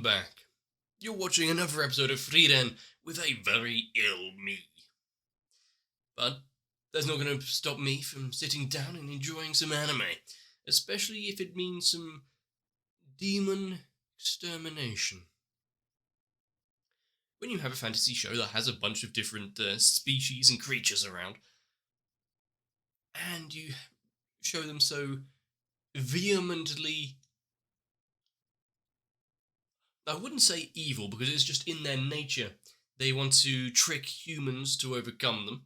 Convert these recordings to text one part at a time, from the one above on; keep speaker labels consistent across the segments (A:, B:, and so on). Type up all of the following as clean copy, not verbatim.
A: back. You're watching another episode of Frieren with a very ill me. But that's not going to stop me from sitting down and enjoying some anime, especially if it means some demon extermination. When you have a fantasy show that has a bunch of different species and creatures around, and you show them so vehemently, I wouldn't say evil, because it's just in their nature. They want to trick humans to overcome them.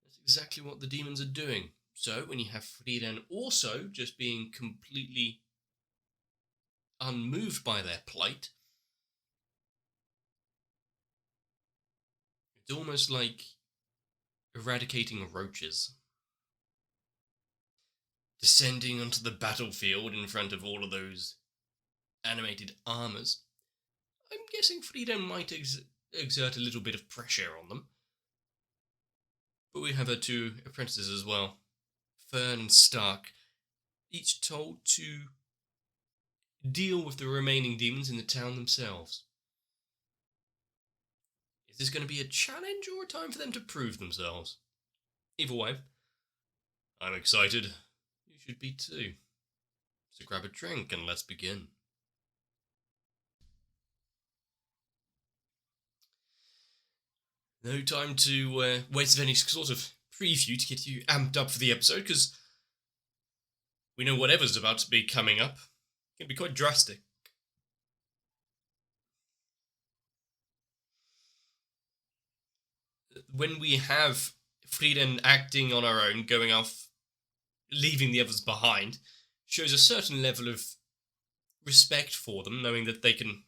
A: That's exactly what the demons are doing. So when you have Frieren also just being completely unmoved by their plight, it's almost like eradicating roaches. Descending onto the battlefield in front of all of those animated armors, I'm guessing Frieren might exert a little bit of pressure on them. But we have her two apprentices as well, Fern and Stark, each told to deal with the remaining demons in the town themselves. Is this going to be a challenge or a time for them to prove themselves? Either way, I'm excited. You should be too. So grab a drink and let's begin. No time to waste any sort of preview to get you amped up for the episode, because we know whatever's about to be coming up can be quite drastic. When we have Frieren acting on her own, going off, leaving the others behind, shows a certain level of respect for them, knowing that they can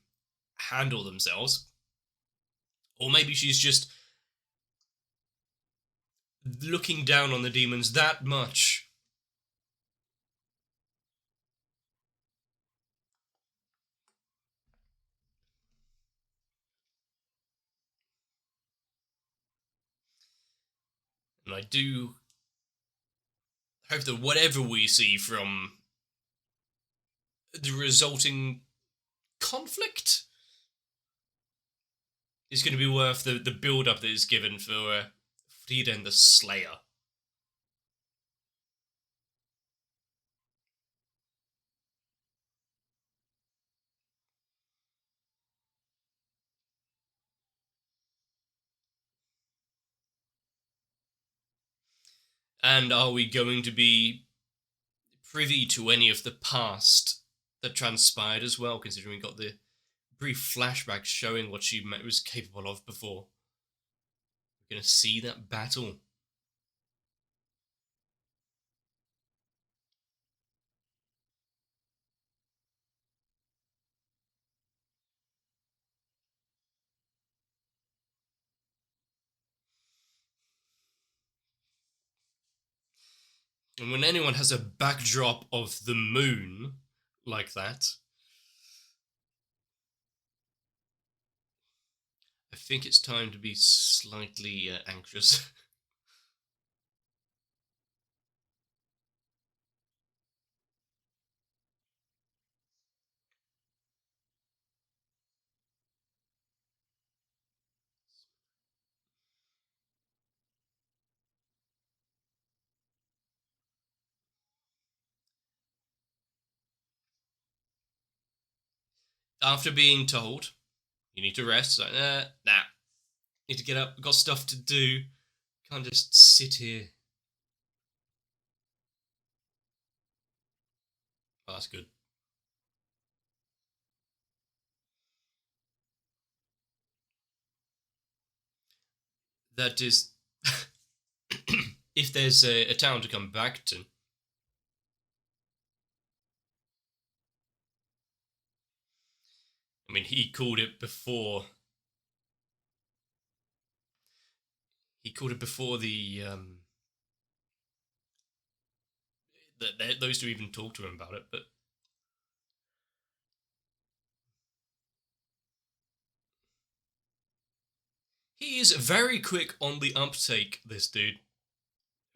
A: handle themselves. Or maybe she's just looking down on the demons that much. And I do hope that whatever we see from the resulting conflict is going to be worth the build-up that is given for Frieren the Slayer. And are we going to be privy to any of the past that transpired as well, considering we got the brief flashbacks showing what she was capable of before? We're going to see that battle. And when anyone has a backdrop of the moon like that, I think it's time to be slightly anxious. After being told, you need to rest, like, nah, need to get up, got stuff to do, can't just sit here. Oh, that's good. That is, if there's a town to come back to. I mean, he called it before. He called it before those two even talked to him about it, but he is very quick on the uptake, this dude.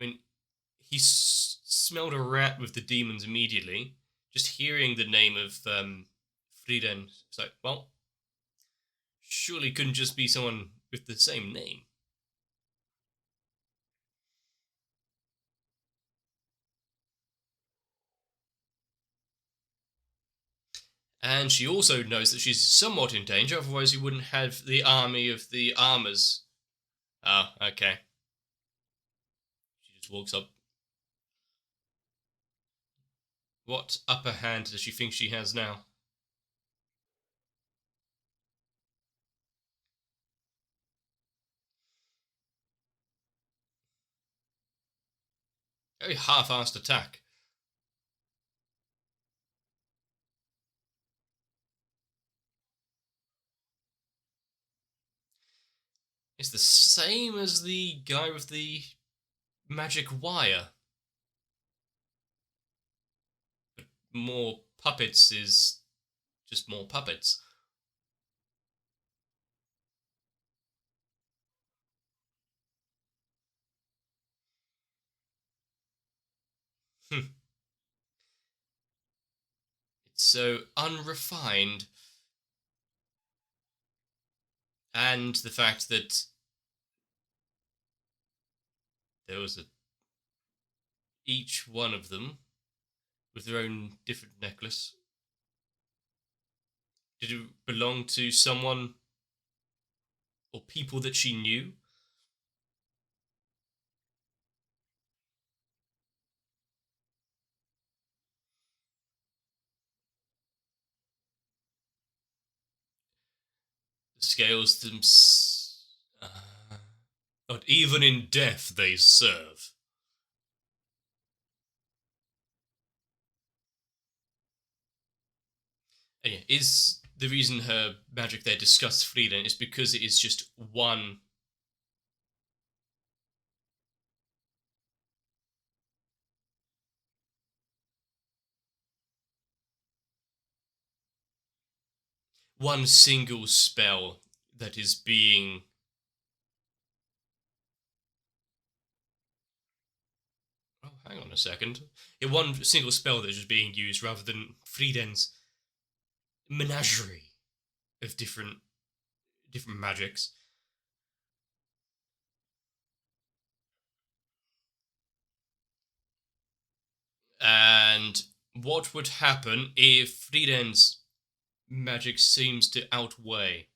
A: I mean, he smelled a rat with the demons immediately. Just hearing the name of Frieren. So, well, surely couldn't just be someone with the same name. And she also knows that she's somewhat in danger, otherwise you wouldn't have the army of the armors. Oh, okay. She just walks up. What upper hand does she think she has now? Very half-assed attack. It's the same as the guy with the magic wire. But more puppets is just more puppets. It's so unrefined. And the fact that there was each one of them with their own different necklace. Did it belong to someone or people that she knew? The scales them. But even in death they serve. And yeah, is the reason her magic there disgusts Frieren is because it is just one. One single spell that is being. Oh, hang on a second. Yeah, one single spell that is just being used rather than Frieren's menagerie of different magics. And what would happen if Frieren's magic seems to outweigh?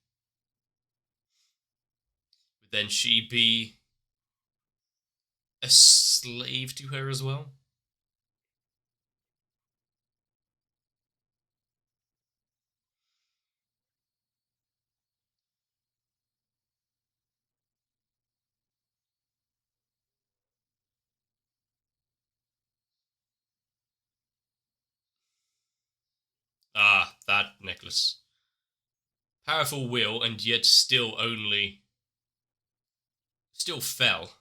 A: Would then she be a slave to her as well? Ah, that necklace. Powerful will, and yet still fell.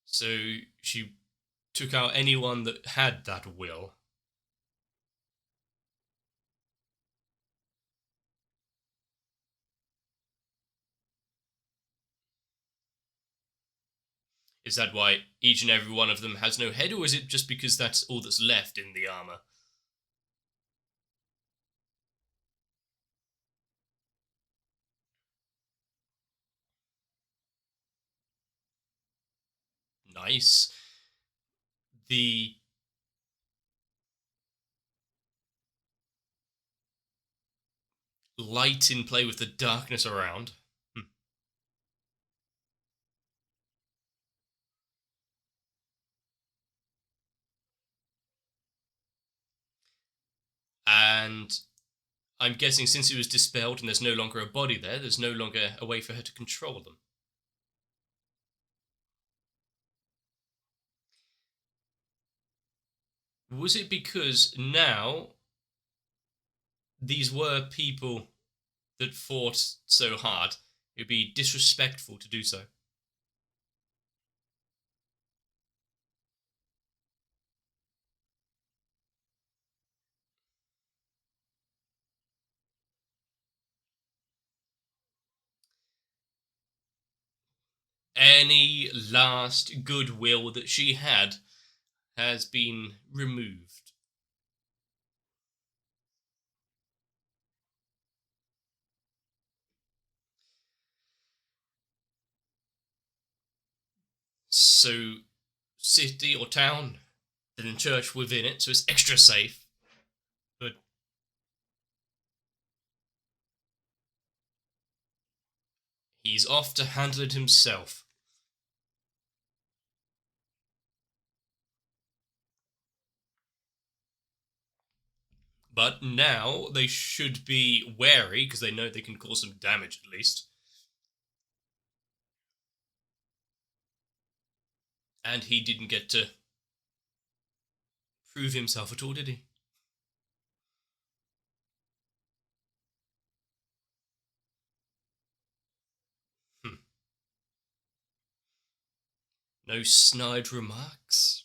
A: So she took out anyone that had that will. Is that why each and every one of them has no head, or is it just because that's all that's left in the armor? Nice. The light in play with the darkness around. And I'm guessing since it was dispelled and there's no longer a body there, there's no longer a way for her to control them. Was it because now these were people that fought so hard, it would be disrespectful to do so? Any last goodwill that she had has been removed. So, city or town, then church within it, so it's extra safe. But he's off to handle it himself. But now they should be wary because they know they can cause some damage at least. And he didn't get to prove himself at all, did he? Hmm. No snide remarks?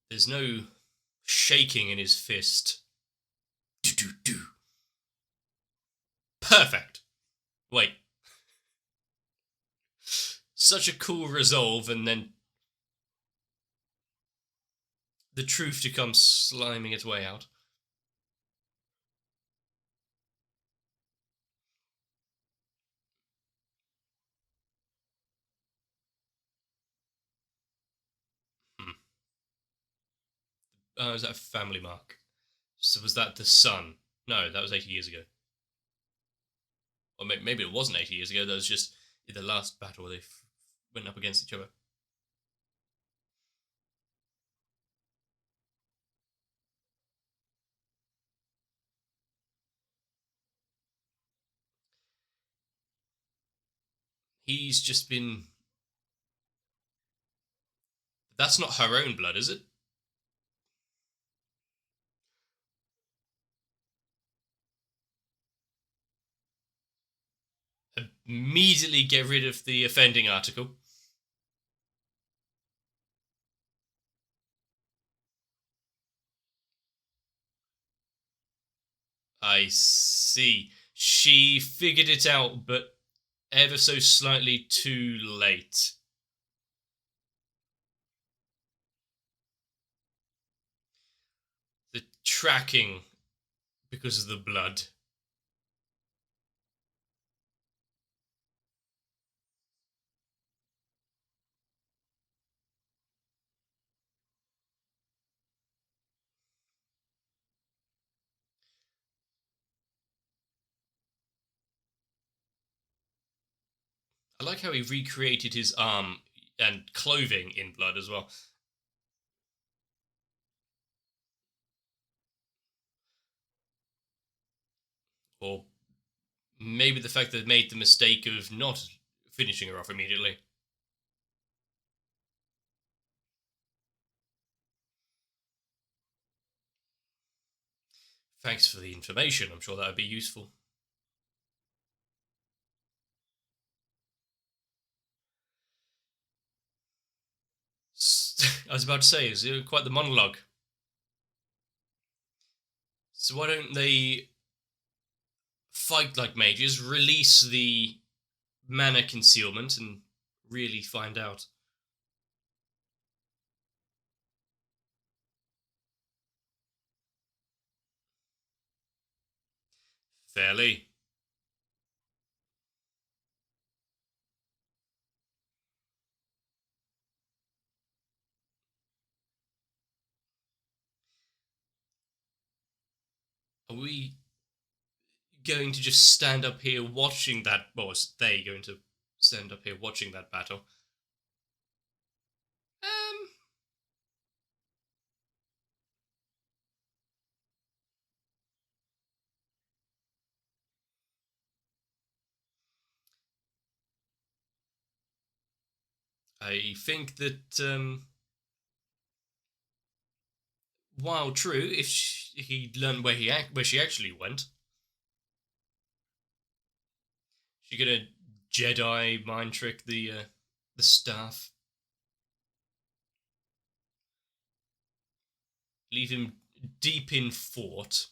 A: There's no shaking in his fist. Do do do. Perfect. Wait. Such a cool resolve, and then the truth to come sliming its way out. Hmm. Oh, is that a family mark? So was that the son? No, that was 80 years ago. Or maybe it wasn't 80 years ago. That was just the last battle where they went up against each other. He's just been. That's not her own blood, is it? Immediately get rid of the offending article. I see. She figured it out, but ever so slightly too late. The tracking because of the blood. I like how he recreated his arm and clothing in blood as well. Or maybe the fact that they made the mistake of not finishing her off immediately. Thanks for the information. I'm sure that would be useful. I was about to say, it's quite the monologue. So why don't they fight like mages, release the mana concealment, and really find out? Fairly. Are we going to just stand up here watching that? Well, was they going to stand up here watching that battle? Um, I think that while true, if he learned where she actually went, she gonna Jedi mind trick the staff, leave him deep in thought.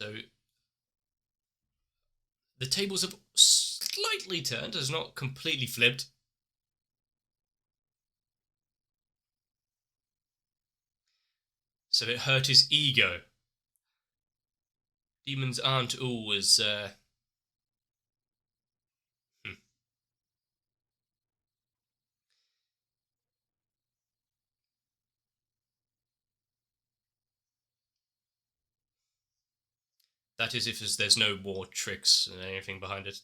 A: So the tables have slightly turned, has not completely flipped. So it hurt his ego. Demons aren't always. Hmm. That is, if there's no more tricks and anything behind it.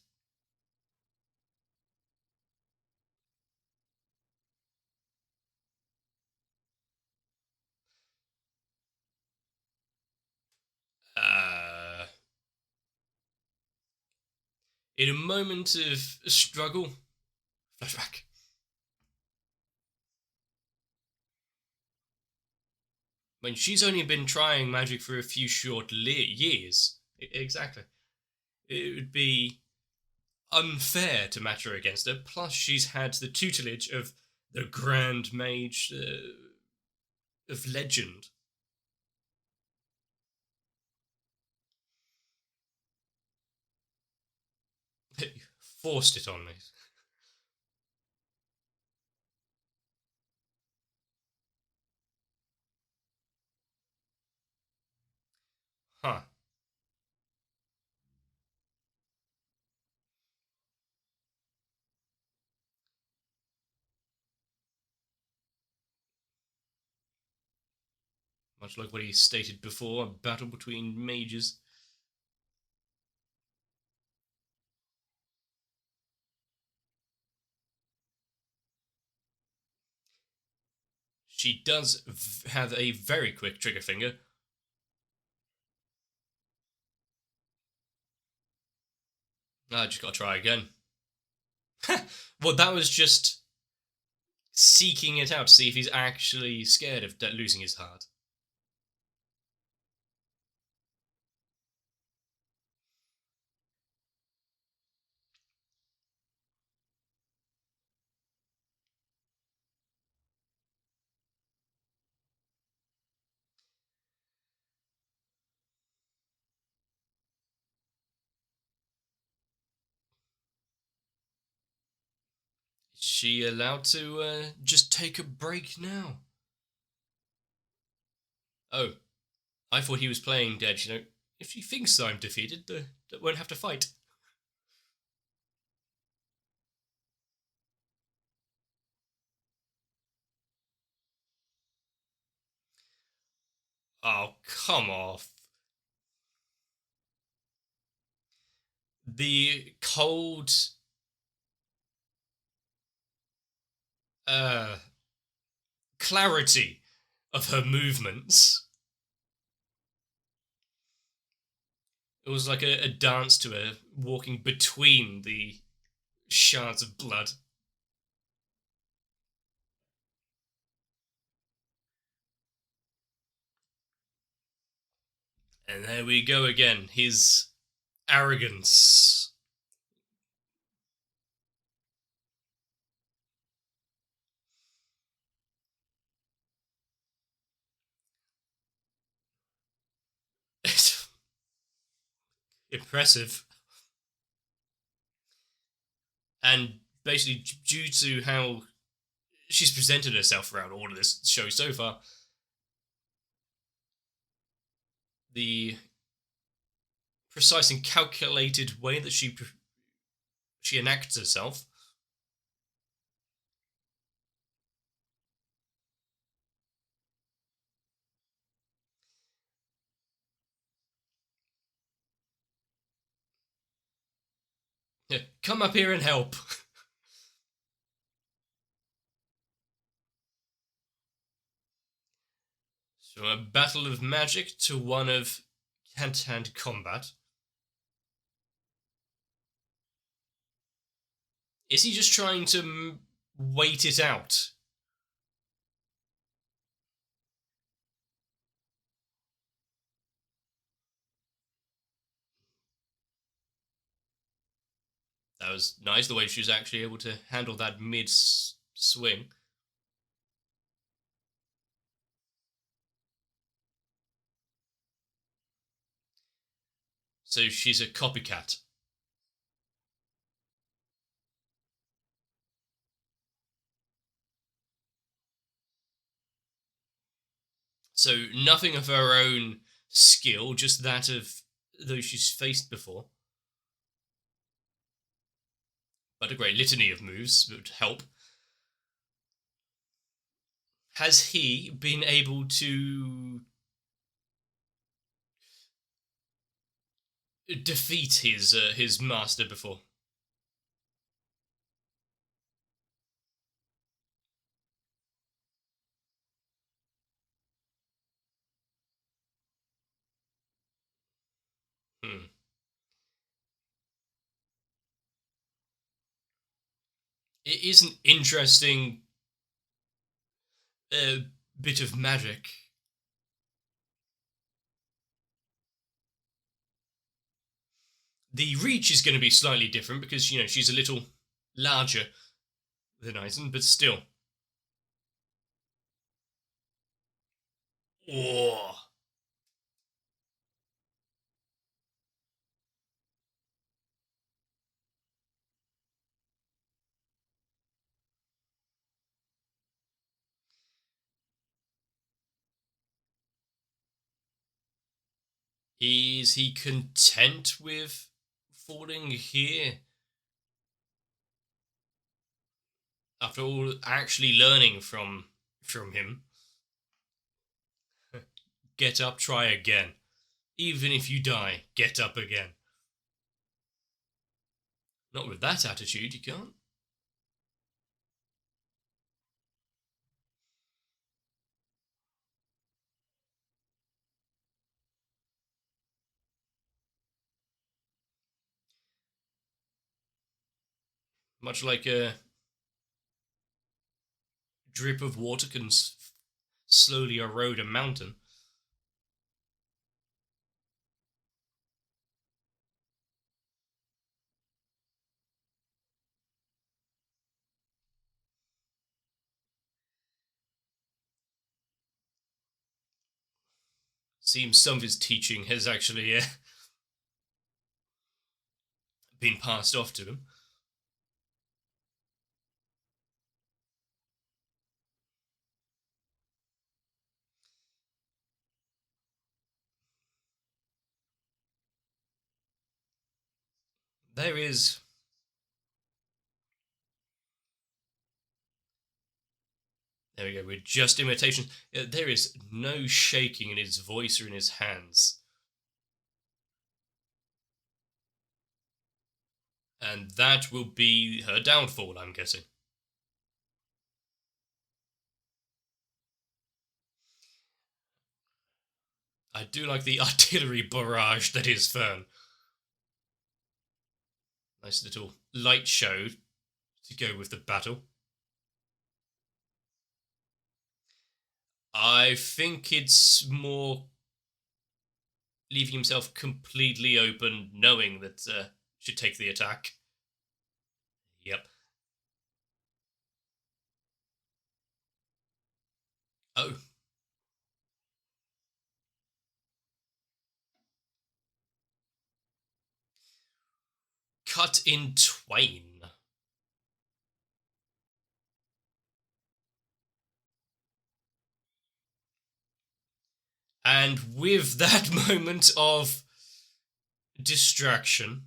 A: Uh, in a moment of struggle, flashback. I mean, she's only been trying magic for a few short years. Exactly. It would be unfair to match her against her. Plus, she's had the tutelage of the Grand Mage of legend. Forced it on me. Huh. Much like what he stated before, a battle between mages. She does have a very quick trigger finger. I just gotta try again. Well, that was just seeking it out to see if he's actually scared of losing his heart. Is she allowed to just take a break now? Oh, I thought he was playing dead. If she thinks I'm defeated, I won't have to fight. Oh, come off. The cold uh, clarity of her movements. It was like a dance to her, walking between the shards of blood. And there we go again. His arrogance. Impressive. And basically, due to how she's presented herself throughout all of this show so far, the precise and calculated way that she enacts herself. Yeah, come up here and help. So a battle of magic to one of hand-to-hand combat. Is he just trying to wait it out? That was nice, the way she was actually able to handle that mid-swing. So she's a copycat. So nothing of her own skill, just that of those she's faced before. But a great litany of moves would help. Has he been able to defeat his master before? Hmm. It is an interesting bit of magic. The reach is going to be slightly different because she's a little larger than Eisen, but still. Oh, is he content with falling here after all? Actually, learning from him. Get up, try again. Even if you die, get up again. Not with that attitude, you can't. Much like a drip of water can slowly erode a mountain. Seems some of his teaching has actually been passed off to him. There is. There we go, with just imitation. There is no shaking in his voice or in his hands. And that will be her downfall, I'm guessing. I do like the artillery barrage that is Fern. Nice little light show to go with the battle. I think it's more leaving himself completely open, knowing that should take the attack. Yep. Oh. Cut in twain. And with that moment of distraction,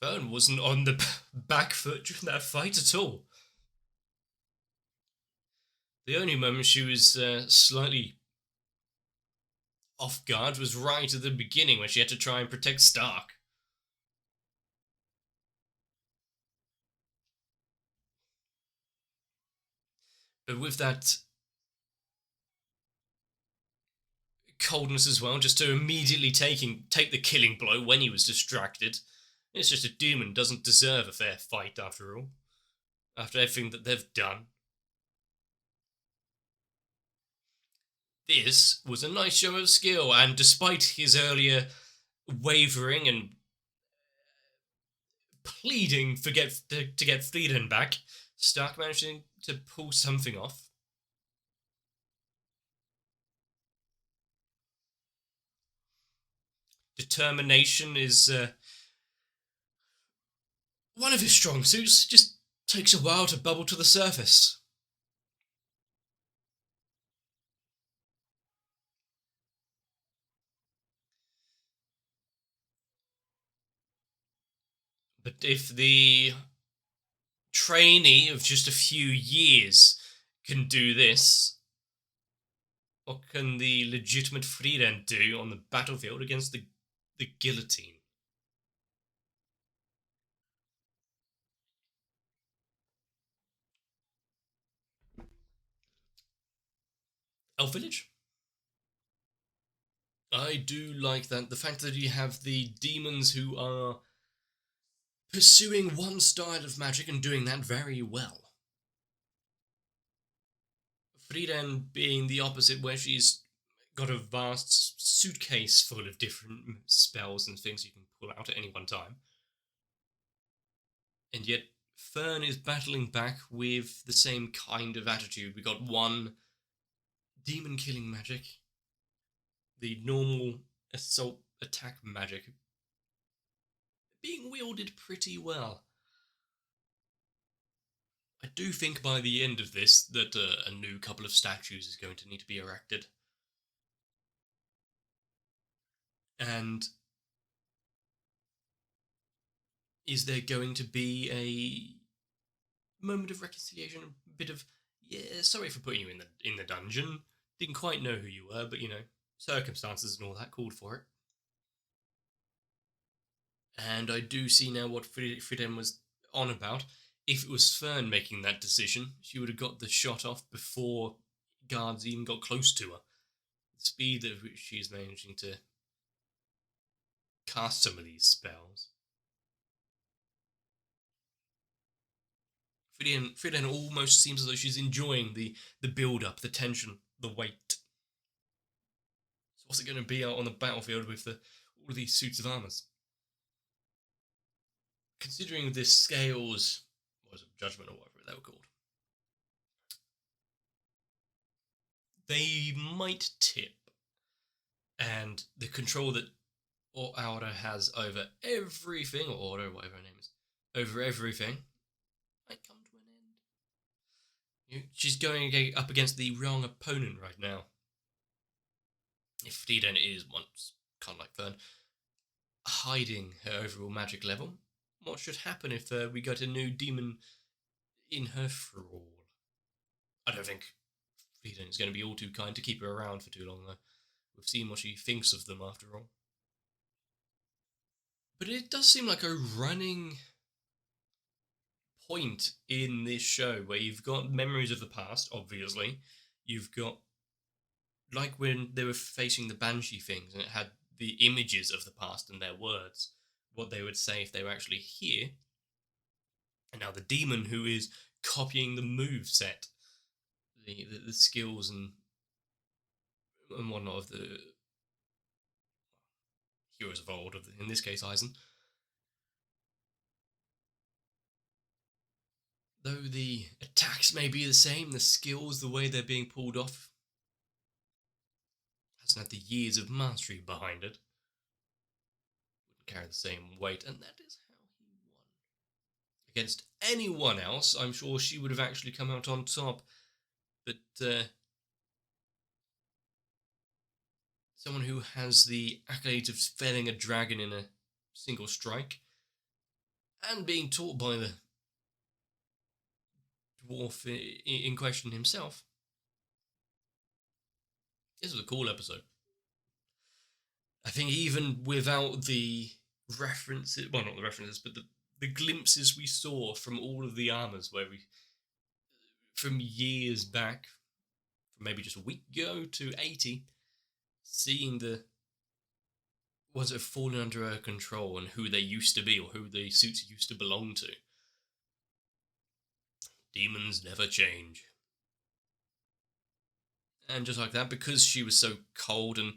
A: Fern wasn't on the back foot during that fight at all. The only moment she was slightly off guard was right at the beginning when she had to try and protect Stark. But with that coldness as well, just to immediately take the killing blow when he was distracted. It's just a demon doesn't deserve a fair fight after all. After everything that they've done. This was a nice show of skill, and despite his earlier wavering and pleading to get Frieren back, Stark managed to pull something off. Determination is one of his strong suits. Just takes a while to bubble to the surface. But if the trainee of just a few years can do this, what can the legitimate Frieren do on the battlefield against the guillotine? Elf Village? I do like that. The fact that you have the demons who are pursuing one style of magic and doing that very well. Frieren being the opposite, where she's got a vast suitcase full of different spells and things you can pull out at any one time. And yet, Fern is battling back with the same kind of attitude. We got one demon killing magic, the normal assault attack magic being wielded pretty well. I do think by the end of this that a new couple of statues is going to need to be erected. And is there going to be a moment of reconciliation, a bit of, yeah, sorry for putting you in the dungeon. Didn't quite know who you were, but circumstances and all that called for it. And I do see now what Frieden was on about. If it was Fern making that decision, she would have got the shot off before guards even got close to her. The speed at which she's managing to cast some of these spells. Frieden almost seems as though she's enjoying the build-up, the tension, the weight. So what's it going to be out on the battlefield with all of these suits of armors? Considering the scales, what was it, Judgment or whatever they were called, they might tip. And the control that Aura has over everything, or Aura, whatever her name is, over everything, might come to an end. She's going up against the wrong opponent right now. If Frieren is once, kind of like Fern, hiding her overall magic level, what should happen if we got a new demon in her thrall? I don't think Frieren is going to be all too kind to keep her around for too long, though. We've seen what she thinks of them after all. But it does seem like a running point in this show where you've got memories of the past, obviously. You've got, like when they were facing the Banshee things and it had the images of the past and their words, what they would say if they were actually here. And now the demon who is copying the move set, the skills and whatnot of the heroes of old, in this case Eisen. Though the attacks may be the same, the skills, the way they're being pulled off, hasn't had the years of mastery behind it. Wouldn't carry the same weight, and that is how he won. Against anyone else, I'm sure she would have actually come out on top. But someone who has the accolades of felling a dragon in a single strike, and being taught by the dwarf in question himself. This was a cool episode. I think even without the references, well, not the references, but the glimpses we saw from all of the armors, where from years back, from maybe just a week ago to 80, seeing the ones that have fallen under her control and who they used to be or who the suits used to belong to. Demons never change. And just like that, because she was so cold and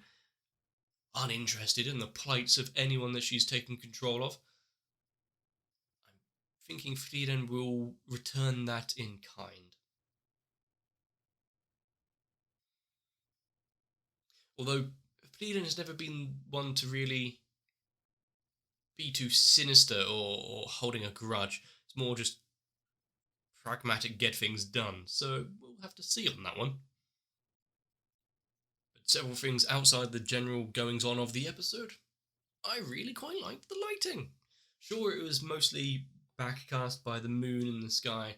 A: uninterested in the plights of anyone that she's taken control of, I'm thinking Frieren will return that in kind. Although Frieren has never been one to really be too sinister or holding a grudge. It's more just pragmatic, get things done. So we'll have to see on that one. But several things outside the general goings on of the episode. I really quite liked the lighting. Sure, it was mostly backcast by the moon in the sky,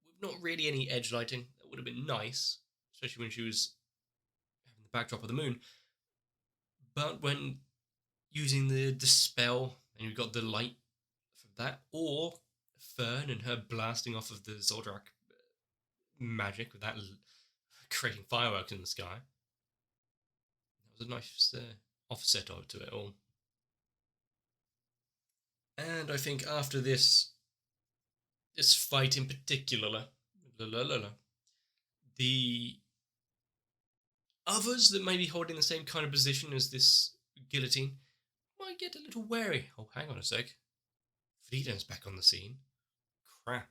A: with not really any edge lighting. That would have been nice, especially when she was having the backdrop of the moon. But when using the spell, and you've got the light from that, or Fern and her blasting off of the Zoldrack magic with that creating fireworks in the sky. That was a nice offset to it all. And I think after this fight in particular, the others that may be holding the same kind of position as this guillotine might get a little wary. Oh, hang on a sec. Frieren's back on the scene. Crap.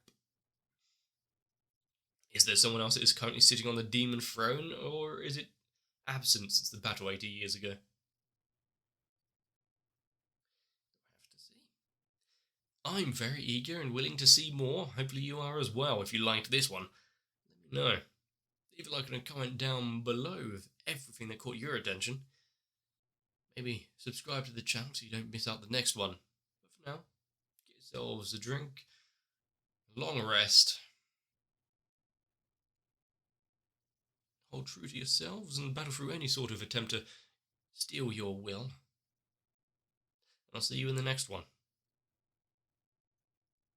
A: Is there someone else that is currently sitting on the demon throne, or is it absent since the battle 80 years ago? We'll have to see. I'm very eager and willing to see more. Hopefully you are as well. If you liked this one, let me know. Leave a like and a comment down below with everything that caught your attention. Maybe subscribe to the channel so you don't miss out the next one. But for now, get yourselves a drink, a long rest, hold true to yourselves, and battle through any sort of attempt to steal your will. And I'll see you in the next one.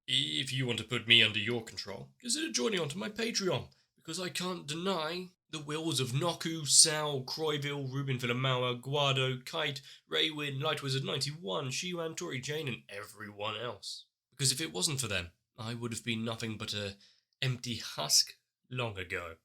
A: If you want to put me under your control, consider joining onto my Patreon, because I can't deny the wills of Noku, Sal, Croyville, Ruben Villamauer, Guado, Kite, Raywin, Lightwizard91, Shiwan, Tori Jane, and everyone else. Because if it wasn't for them, I would have been nothing but a empty husk long ago.